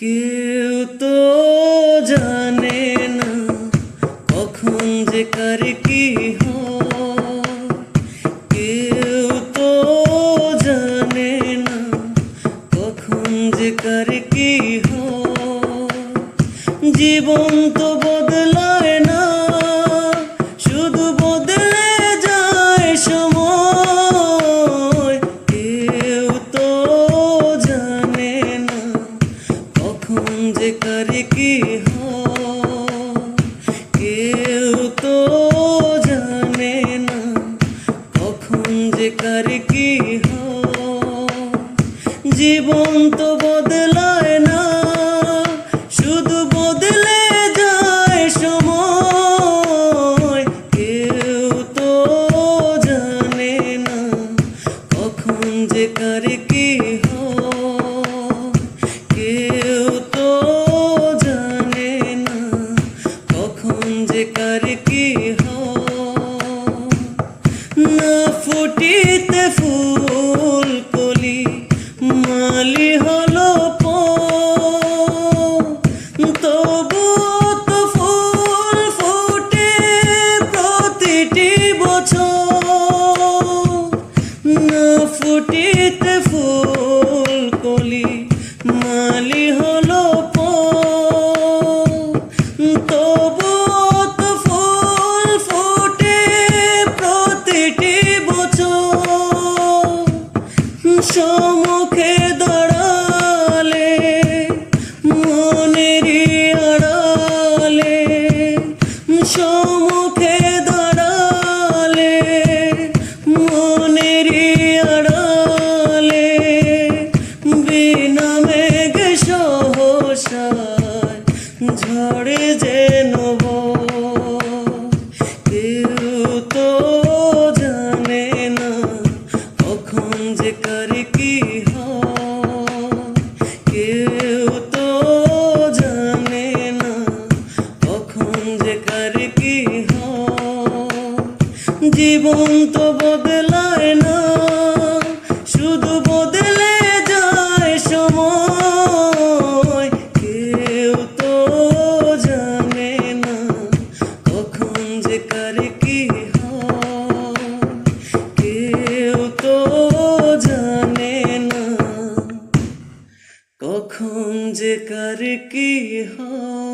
কেউ তো জানে না কখন যে কার কি হয়। কেউ তো জানে না কখন যে কার কি হয়। জীবন তো বদলায় না, শুধু বদলে যায় সময়। কেউ তো জানে না কখন যে কার কি হয়। কেউ তো জানে না কখন যে কার কি হয়। জীবন তো বদলায় না, শুধু বদলে যায় সময়। কেউ তো জানে না কখন যে কার কি হয়। কেউ তো জানে না কখন যে কার কি হয়। না ফুটিতে ফুল কলি মালি হলো তবু তো ফুল ফুটে প্রতিটি বছর। না ফুটিতে ফুল কলি মালি হলো তবু তো ফুল ফুটে প্রতিটি বছর। সম্মুখে দাঁড়ালে মনেরই আড়ালে, সম্মুখে দাঁড়ালে মনেরই আড়ালে, বিনা মেঘ সহসায় ঝড়ে যেন বয়। কেউ তো জানে না কখন যে কার কি হয়। কেউ তো জানে না কখন যে কার কি হয়। জীবন তো বদলায় না, শুধু বদলে যায় সময়। কেউ তো জানে না কখন যে কার কি হয়। কেউ তো জানে না কখন যে কার কি হয়।